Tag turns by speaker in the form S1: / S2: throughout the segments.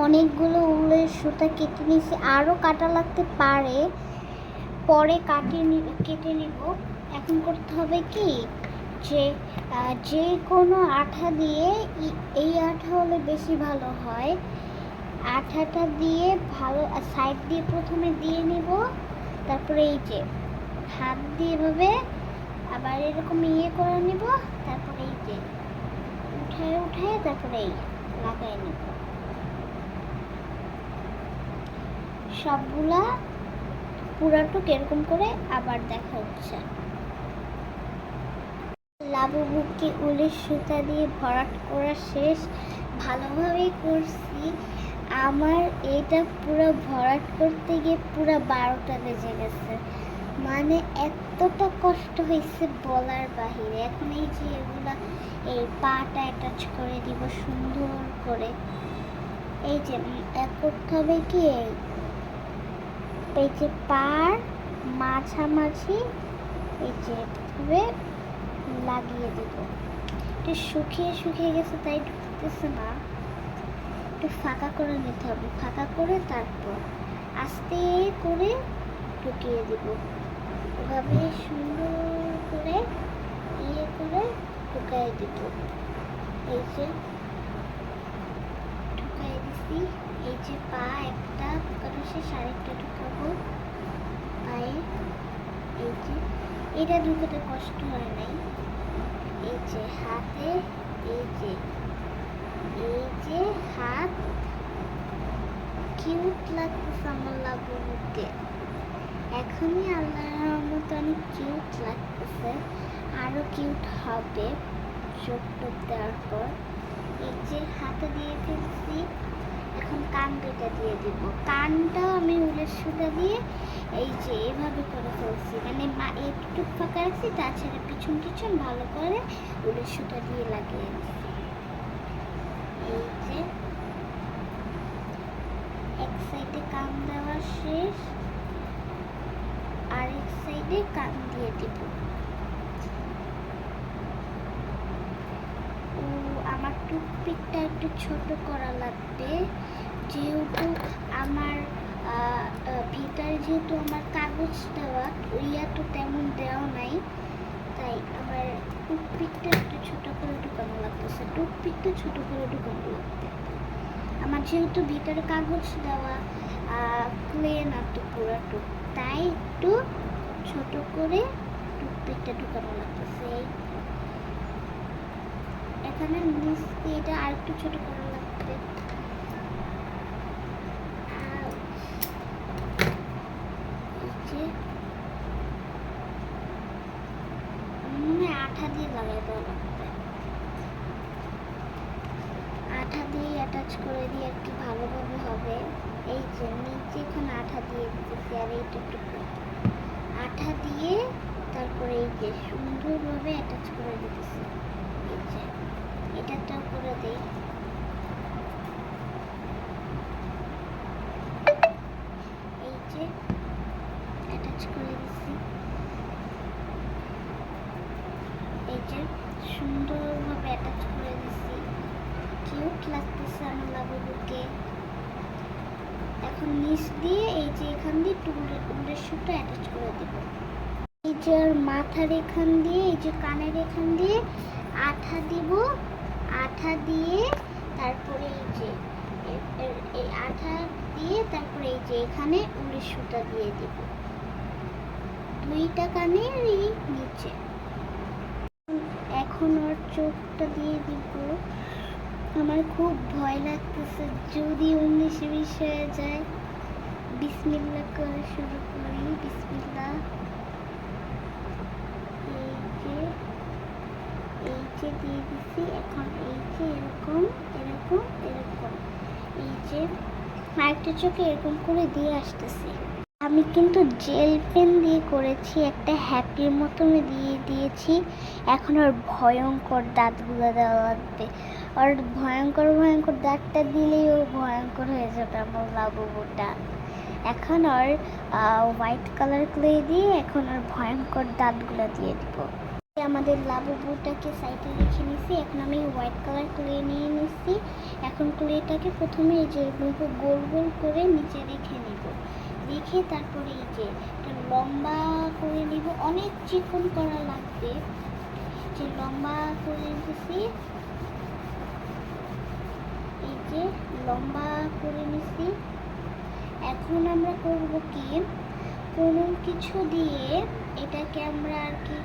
S1: অনেকগুলো উলের সুতা কেটে নিয়েছি, আরও কাটা লাগতে পারে, পরে কেটে নিব। এখন করতে হবে কি, যে কোনো আঠা দিয়ে, এই আঠা হলে বেশি ভালো হয়, আঠাটা দিয়ে ভালো সাইড দিয়ে প্রথমে দিয়ে নিব, তারপরে এই যে হাত দিয়ে এভাবে আবার এরকম করে নিব, তারপরে এই যে উঠায় তারপরে এই লাগাই নিব। সবগুলা পুরাটুক এরকম করে আবার দেখা হচ্ছে। লাবুবুকে উলের সুতা দিয়ে ভরাট করা শেষ, ভালোভাবেই করছি। আমার এটা পুরো ভরাট করতে গিয়ে পুরো 12টা বেজে গেছে, মানে এতটা কষ্ট হয়েছে বলার বাহিরে। এখন এই যে এগুলা এই পাটা অ্যাটাচ করে দিব সুন্দর করে। এই যে করতে হবে কি, এই যে পার মাঝামাঝি এই যে এভাবে লাগিয়ে দেব। একটু শুকিয়ে গেছে তাই ঢুকতেছে না, একটু ফাঁকা করে নিতে হবে, ফাঁকা করে তারপর আস্তে করে ঢুকিয়ে দেব। এভাবে সুন্দর করে করে ঢুকাই দেব। এই যে ঢুকাই দিছি। এই যে পা একটা ঢুকানো শেষ, আরেকটা ঢুকাবো পায়ে। এই যে এটা ঢুকাতে কষ্ট হয় নাই। এই যে হাতে, এই যে হাত, কিউট লাগতেছে আমার লাবুবুকে। এখনই আল্লাহর রহমতে অনেক কিউট লাগতেছে, আরো কিউট হবে চোখ টোপ দেওয়ার পর। এই যে হাতে দিয়ে ফেলছি, এখন কান দুটা দিয়ে দিব। কানটাও আমি উলের সুতা দিয়ে এই যে এভাবে করে ফেলছি, মানে একটু ফাঁকা রাখছি, তাছাড়া পিছন ভালো করে উলের সুতা দিয়ে লাগিয়ে দিচ্ছি। এই যে এক সাইডে কান দেওয়া শেষ, আরেক সাইডে কান দিয়ে দিব। আমার টুথপিকটা একটু ছোট করা লাগবে, যেহেতু আমার ভিতরে যেহেতু আমার কাগজ দেওয়া, ইয়া তো তেমন দেওয়া নাই, তাই আমার টুথপিকটা একটু ছোট করে ঢুকানো লাগতেছে। টুথপিকটা ছোট করে ঢুকানো লাগবে, আমার যেহেতু ভিতরে কাগজ দেওয়া, ক্লে না তো পুরাটুক, তাই একটু ছোট করে টুথপিকটা ঢুকানো লাগতেছে। এখানে নিচ দিয়ে এটা আর একটু ছোট করা লাগবে। আঠা দিয়ে লাগাই দেওয়া লাগবে, আঠা দিয়ে অ্যাটাচ করে দিয়ে একটু ভালোভাবে হবে। এই যে নিচে এখানে আঠা দিয়ে দিতেছি, আর এইটুকু আঠা দিয়ে তারপরে এই যে সুন্দরভাবে অ্যাটাচ করে দিতেছি। এই যে এটাটাও করে দেই। এই যে অ্যাটাচ করে দিচ্ছি, এই যে সুন্দরভাবে অ্যাটাচ করে দিচ্ছি। কিউট লাগতেছে আমার লাবুবুকে। এখন নিচ দিয়ে এই যে এখান দিয়ে উলের সুতা অ্যাটাচ করে দেব। এই যে মাথার এখান দিয়ে, এই যে কানের এখান দিয়ে আঠা দিব, আঠা দিয়ে তারপরে এই যে এই আঠা দিয়ে তারপরে এই যে এখানে উলের সুতা দিয়ে দিব দুইটা কানেরই নিচে। এখন ওর চোখটা দিয়ে দিব। আমার খুব ভয় লাগতেছে, যদি 19-20 হয়ে যায়। বিসমিল্লাহ করে শুরু করি, বিসমিল্লাহ। এই যে দিয়ে দিছি। এখন এই যে এরকম এরকম এরকম, এই যে আরেকটা চোখে এরকম করে দিয়ে আসতেছি। আমি কিন্তু জেল পেন দিয়ে করেছি, একটা হ্যাপির মতনে দিয়ে দিয়েছি। এখন ওর ভয়ঙ্কর দাঁতগুলো দেওয়া লাগবে, আর ভয়ঙ্কর দাঁতটা দিলেই ও ভয়ঙ্কর হয়ে যাবে আমার লাবুবুটা। এখন ওর হোয়াইট কালার ক্লে দিয়ে এখন ওর ভয়ঙ্কর দাঁতগুলো দিয়ে দিব। আমাদের লাবুবুটাকে সাইডে রেখে নিছি। এখন আমি হোয়াইট কালার ক্লে নিয়ে নিচ্ছি। এখন ক্লেটাকে প্রথমে এই যে গোল গোল করে নিচে রেখে নিব, রেখে তারপরে এই যে একটা লম্বা করে নিব। অনেক চিকন করা লাগবে, যে লম্বা করে নিতেছি, এই যে লম্বা করে নিছি। এখন আমরা করব কি, কোনো কিছু দিয়ে এটাকে আমরা আর কি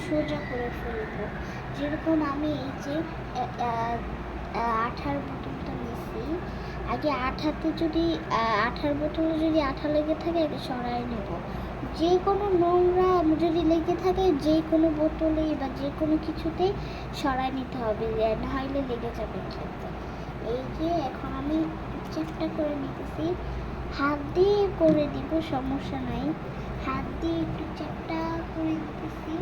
S1: সোজা করে ফেলবো। যেরকম আমি এই যে আঠার বোতলটা নিছি, আগে আঠার বোতলে যদি আঠা লেগে থাকে আগে সরাই নেব। যে কোনো নোংরা যদি লেগে থাকে যে কোনো বোতলেই বা যে কোনো কিছুতেই সরাই নিতে হবে, নাহলে লেগে যাবে খেতে। এই যে এখন আমি চেষ্টা করে নিতেছি, হাত দিয়ে করে দিব, সমস্যা নাই। হাত দিয়ে একটু চ্যাপটা করে দিতেছি,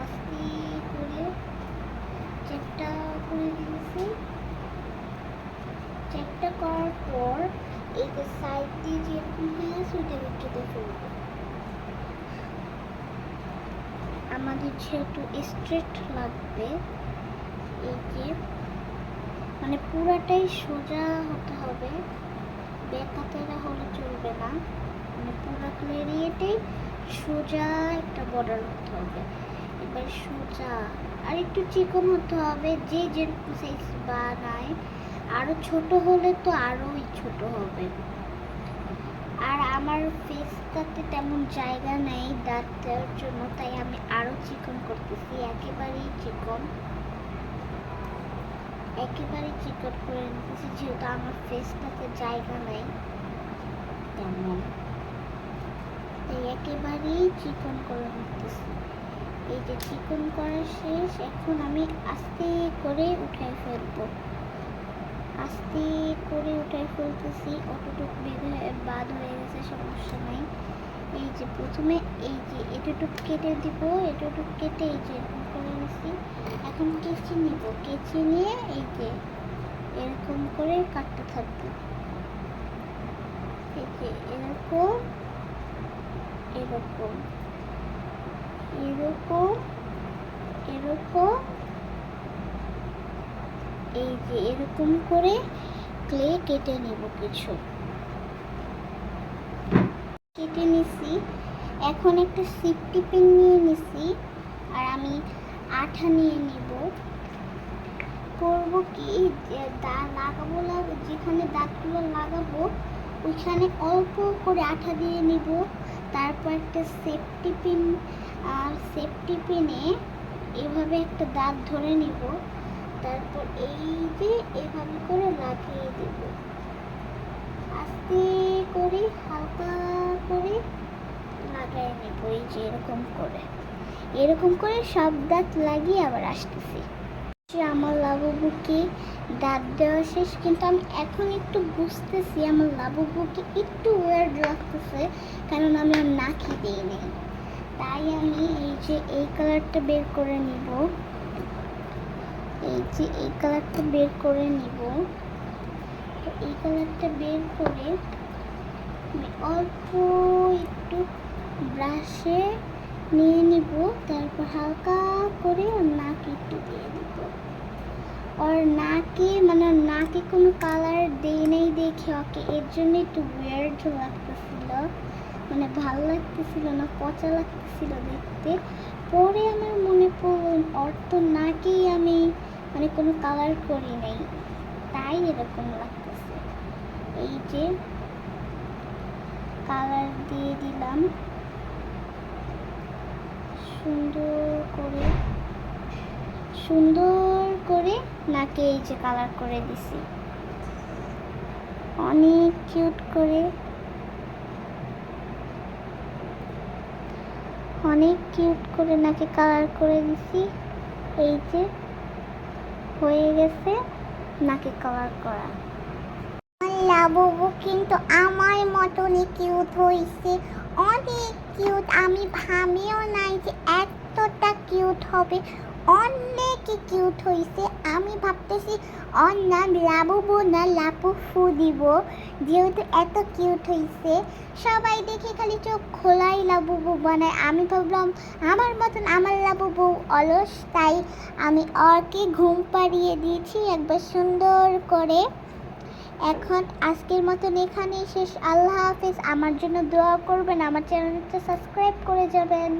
S1: আস্তে করে চ্যাপটা করে দিতেছি। চ্যাপটা করার পর এই যে সাইড দিয়ে যেরকম হয়ে আছে ওইটাকে কেটে ফেলবো। আমাদের যেহেতু স্ট্রেট লাগবে, এই যে মানে পুরাটাই সোজা হতে হবে, বেকাতেরা হলে চলবে না। মানে পুরো ক্লিয়ারিয়েতেই সোজা একটা বর্ডার হতে হবে। এবার সোজা আর একটু চিকন হতে হবে, যে যেরকম সাইজ বানায়। আরও ছোট হলে তো আরোই ছোট হবে। আর আমার ফেসটাতে তেমন জায়গা নেই দাঁত দেওয়ার জন্য, তাই আমি আরও চিকন করতেছি। একেবারেই চিকন করে নিতেছি, যেহেতু আমার ফেসটাতে জায়গা নেই তেমন, তাই একেবারেই চিকন করে নিতেছি। এই যে চিকন করা শেষ, এখন আমি আস্তে করে উঠাই ফেলবো, আস্তে করে উঠাই ফেলতেছি। অতটুক বাদ হয়ে গেছে, সমস্যা নাই। এই যে প্রথমে এই যে এতটুক কেটে দিব, এতটুক কেটে এই যে এরকম করে নিচ্ছি। এখন কেচি নিব, কেচি নিয়ে এই যে এরকম করে কাটতে থাকবো। এই যে এরকম এরকম এরকম এরকম, এই যে এরকম করে ক্লে কেটে নেব। কিছু কেটে নিছি। এখন একটা সেফটি পিন নিয়ে নিছি, আর আমি আঠা নিয়ে নিব। করবো কি, যেখানে দাঁতগুলো লাগাবো ওইখানে অল্প করে আঠা দিয়ে নিব। তারপর একটা সেফটি পিন, আর সেফটি পিনে এভাবে একটা দাঁত ধরে নিব। তারপর এই যে এভাবে করে লাগিয়ে দেব, আস্তে করে হালকা করে লাগাই নেব। এই যে এরকম করে সব দাঁত লাগিয়ে আবার আসতেছি। আমার লাবুবুকে দাঁত দেওয়া শেষ, কিন্তু আমি এখন একটু বুঝতেছি আমার লাবুবুকে একটু ওয়ার্ড লাগতেছে, কারণ আমি আর নাকি দিইনি। তাই আমি এই যে এই কালারটা বের করে নিব, এই যে এই কালারটা বের করে নিব। তো এই কালারটা বের করে আমি অল্প একটু ব্রাশে নিয়ে নিব, তারপর হালকা করে নাক একটু দিয়ে দিব। আর নাকে কোনো কালার দেই নেই দেখে ওকে, এর জন্য একটু ওয়ার্ড লাগতেছিল, মানে ভালো লাগতেছিল না, পচা লাগতেছিল দেখতে। পরে আমার মনে পড়ল ওর তো নাকেই আমি মানে কোনো কালার করি নাই, তাই এরকম লাগতেছে। এই যে কালার দিয়ে দিলাম সুন্দর করে নাকে, এই যে কালার করে দিছি অনেক কিউট করে, নাকে কালার করে দিছি। এই যে হয়ে গেছে নাকে কালার করা। লাবুবু কিন্তু আমার মতনই কিউট হয়েছে, অনেক কিউট। আমি ভাবিও নাই যে এতটা কিউট হবে, অনেক কিউট হয়েছে। আমি ভাবতেছি ওর নাম লাবুবু না লাপুফু দিব, যেহেতু এত কিউট হয়েছে। সবাই দেখে খালি চোখ খোলাই লাবুবু বানায়। আমি ভাবলাম আমার মতন আমার লাবুবু অলস, তাই আমি ওরকে ঘুম পাড়িয়ে দিয়েছি একবার সুন্দর করে। এখন আজকের মতন এখানেই শেষ। আল্লাহ হাফেজ। আমার জন্য দোয়া করবেন, আমার চ্যানেলটা সাবস্ক্রাইব করে যাবেন।